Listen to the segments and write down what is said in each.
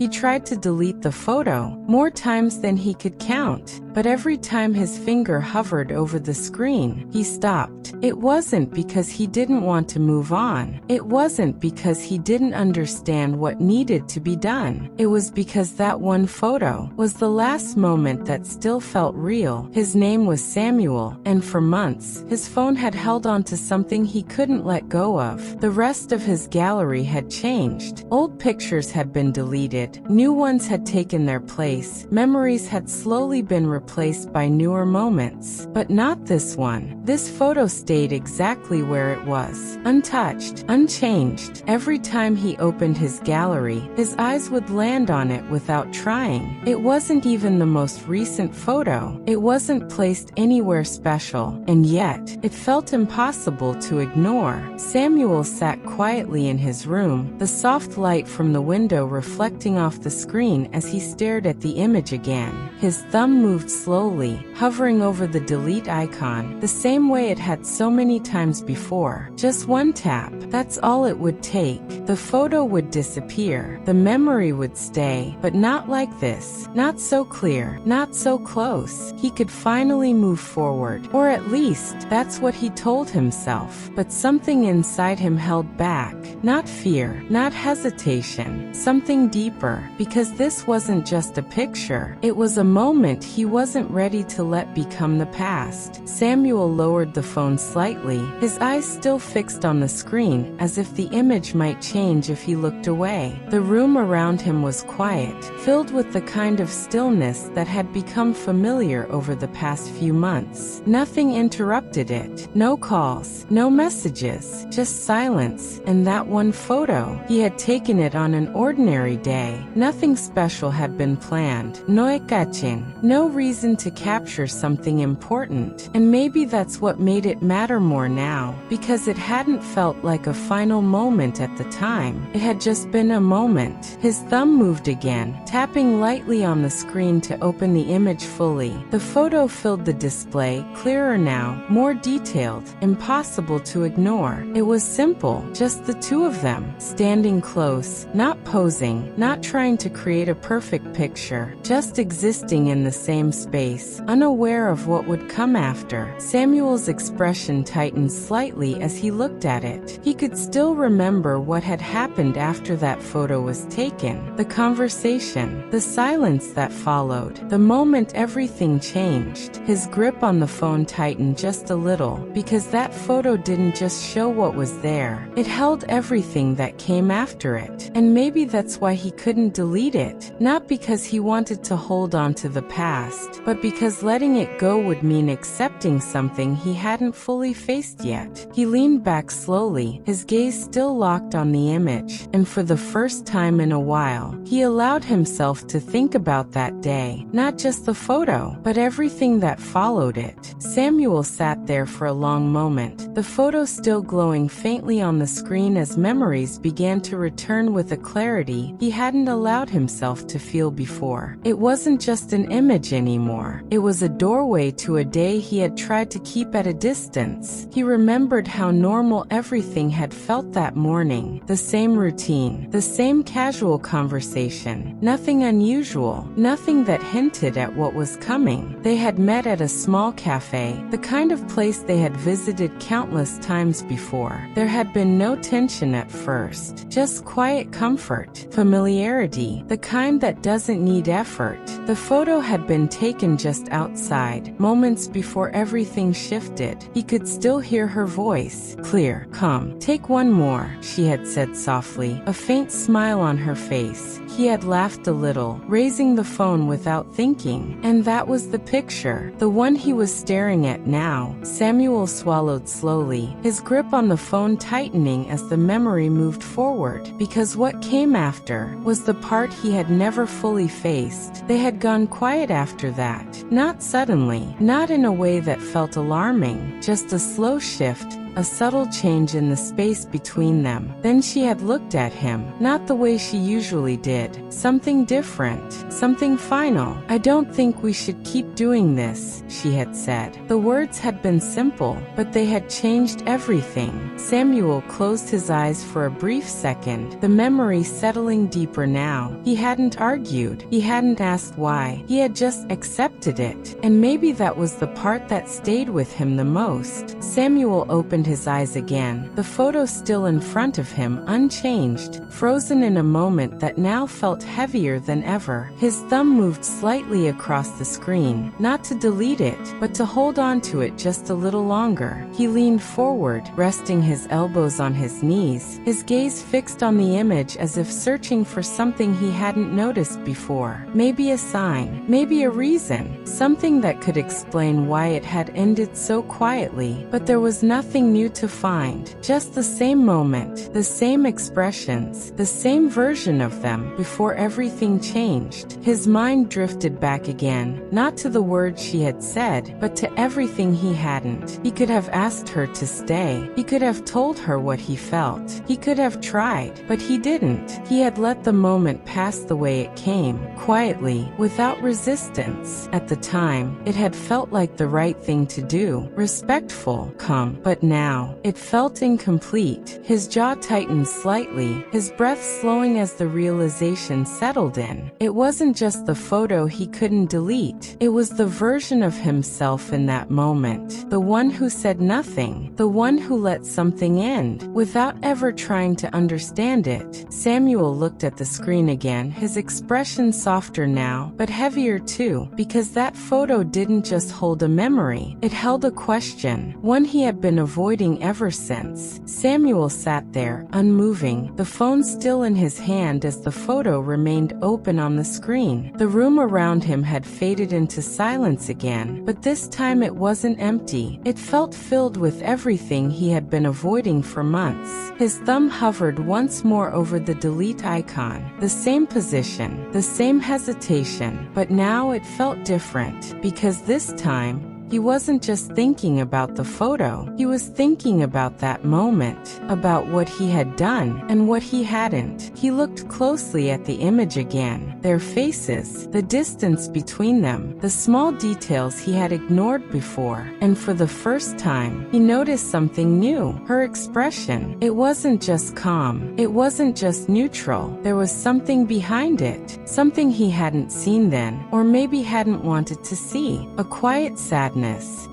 He tried to delete the photo, more times than he could count, but every time his finger hovered over the screen, he stopped. It wasn't because he didn't want to move on. It wasn't because he didn't understand what needed to be done. It was because that one photo was the last moment that still felt real. His name was Samuel, and for months, his phone had held on to something he couldn't let go of. The rest of his gallery had changed. Old pictures had been deleted. New ones had taken their place. Memories had slowly been replaced by newer moments. But not this one. This photo stayed exactly where it was. Untouched, unchanged. Every time he opened his gallery, his eyes would land on it without trying. It wasn't even the most recent photo. It wasn't placed anywhere special, and yet, it felt impossible to ignore. Samuel sat quietly in his room, the soft light from the window reflecting off the screen as he stared at the image again. His thumb moved slowly, hovering over the delete icon, the same way it had so many times before. Just one tap, that's all it would take. The photo would disappear. The memory would stay, but not like this. Not so clear, not so close. He could finally move forward, or at least, that's what he told himself. But something inside him held back. Not fear, not hesitation, something deeper, because this wasn't just a picture. It was a moment he wasn't ready to let become the past. Samuel lowered the phone slightly, his eyes still fixed on the screen, as if the image might change if he looked away. The room around him was quiet, filled with the kind of stillness that had become familiar over the past few months. Nothing interrupted it. No calls, no messages, just silence, and that one photo. He had taken it on an ordinary day. Nothing special had been planned. No ekachin. No reason to capture something important. And maybe that's what made it matter more now, because it hadn't felt like a final moment at the time. It had just been a moment. His thumb moved again, tapping lightly on the screen to open the image fully. The photo filled the display, clearer now, more detailed, impossible to ignore. It was simple, just the two of them, standing close, not posing, not trying to create a perfect picture, just existing in the same space, unaware of what would come after. Samuel's expression tightened slightly as he looked at it. He could still remember what had happened after that photo was taken. The conversation, the silence that followed, the moment everything changed. His grip on the phone tightened just a little, because that photo didn't just show what was there. It held everything that came after it. And maybe that's why he couldn't delete it. Not because he wanted to hold on to the past, but because letting it go would mean accepting something he hadn't fully faced yet. He leaned back slowly, his gaze still locked on the image, and for the first time in a while, he allowed himself to think about that day. Not just the photo, but everything that followed it. Samuel sat there for a long moment, the photo still glowing faintly on the screen as memories began to return with a clarity he hadn't allowed himself to feel before. It wasn't just an image anymore. It was a doorway to a day he had tried to keep at a distance. He remembered how normal everything had felt that morning. The same routine, the same casual conversation. Nothing unusual, nothing that hinted at what was coming. They had met at a small cafe, the kind of place they had visited countless times before. There had been no tension at first, just quiet comfort, familiarity, the kind that doesn't need effort. The photo had been taken just outside, moments before everything shifted. He could still hear her voice, clear, calm. "Take one more," she had said softly, a faint smile on her face. He had laughed a little, raising the phone without thinking. And that was the picture, the one he was staring at now. Samuel swallowed slowly, his grip on the phone tightening as the memory moved forward, because what came after was the part he had never fully faced. They had gone quiet after that. Not suddenly, not in a way that felt alarming, just a slow shift, a subtle change in the space between them. Then she had looked at him, not the way she usually did. Something different, something final. "I don't think we should keep doing this," she had said. The words had been simple, but they had changed everything. Samuel closed his eyes for a brief second, the memory settling deeper now. He hadn't argued. He hadn't asked why. He had just accepted it. And maybe that was the part that stayed with him the most. Samuel opened his eyes again, the photo still in front of him, unchanged, frozen in a moment that now felt heavier than ever. His thumb moved slightly across the screen, not to delete it, but to hold on to it just a little longer. He leaned forward, resting his elbows on his knees, his gaze fixed on the image as if searching for something he hadn't noticed before. Maybe a sign, maybe a reason, something that could explain why it had ended so quietly. But there was nothing new to find, just the same moment, the same expressions, the same version of them before everything changed. His mind drifted back again, not to the words she had said, but to everything he hadn't. He could have asked her to stay. He could have told her what he felt. He could have tried, but he didn't. He had let the moment pass the way it came, quietly, without resistance. At the time, it had felt like the right thing to do, respectful, calm, but now, it felt incomplete. His jaw tightened slightly, his breath slowing as the realization settled in. It wasn't just the photo he couldn't delete. It was the version of himself in that moment. The one who said nothing. The one who let something end, without ever trying to understand it. Samuel looked at the screen again, his expression softer now, but heavier too, because that photo didn't just hold a memory. It held a question, one he had been avoiding ever since. Samuel sat there, unmoving, the phone still in his hand as the photo remained open on the screen. The room around him had faded into silence again, but this time it wasn't empty. It felt filled with everything he had been avoiding for months. His thumb hovered once more over the delete icon, the same position, the same hesitation, but now it felt different, because this time, he wasn't just thinking about the photo, he was thinking about that moment, about what he had done and what he hadn't. He looked closely at the image again, their faces, the distance between them, the small details he had ignored before, and for the first time, he noticed something new, her expression. It wasn't just calm, it wasn't just neutral, there was something behind it, something he hadn't seen then, or maybe hadn't wanted to see, a quiet sadness,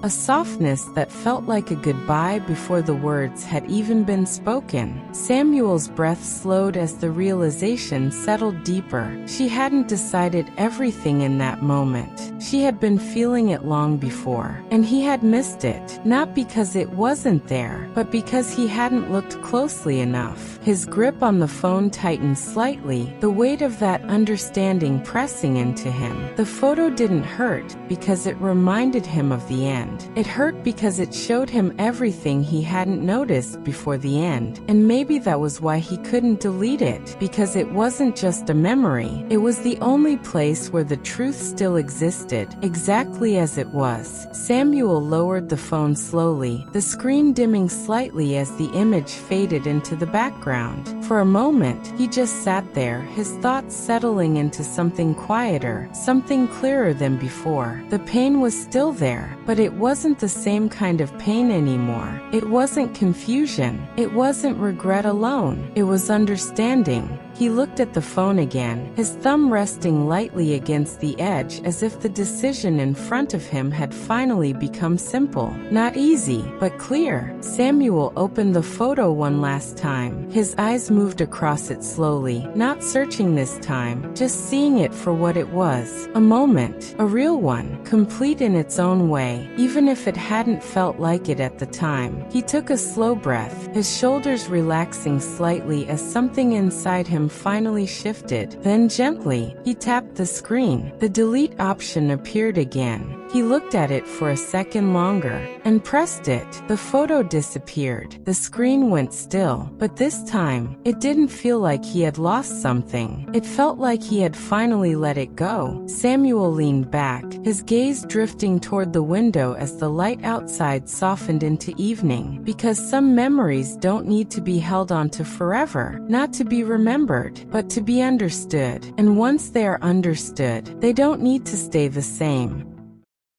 a softness that felt like a goodbye before the words had even been spoken. Samuel's breath slowed as the realization settled deeper. She hadn't decided everything in that moment. She had been feeling it long before, and he had missed it, not because it wasn't there, but because he hadn't looked closely enough. His grip on the phone tightened slightly, the weight of that understanding pressing into him. The photo didn't hurt because it reminded him of the end. It hurt because it showed him everything he hadn't noticed before the end. And maybe that was why he couldn't delete it, because it wasn't just a memory. It was the only place where the truth still existed, exactly as it was. Samuel lowered the phone slowly, the screen dimming slightly as the image faded into the background. For a moment, he just sat there, his thoughts settling into something quieter, something clearer than before. The pain was still there, but it wasn't the same kind of pain anymore. It wasn't confusion. It wasn't regret alone. It was understanding. He looked at the phone again, his thumb resting lightly against the edge as if the decision in front of him had finally become simple. Not easy, but clear. Samuel opened the photo one last time. His eyes moved across it slowly, not searching this time, just seeing it for what it was. A moment, a real one, complete in its own way, even if it hadn't felt like it at the time. He took a slow breath, his shoulders relaxing slightly as something inside him finally shifted. Then gently, he tapped the screen. The delete option appeared again. He looked at it for a second longer and pressed it. The photo disappeared. The screen went still, but this time, it didn't feel like he had lost something. It felt like he had finally let it go. Samuel leaned back, his gaze drifting toward the window as the light outside softened into evening, because some memories don't need to be held onto forever, not to be remembered, but to be understood. And once they are understood, they don't need to stay the same.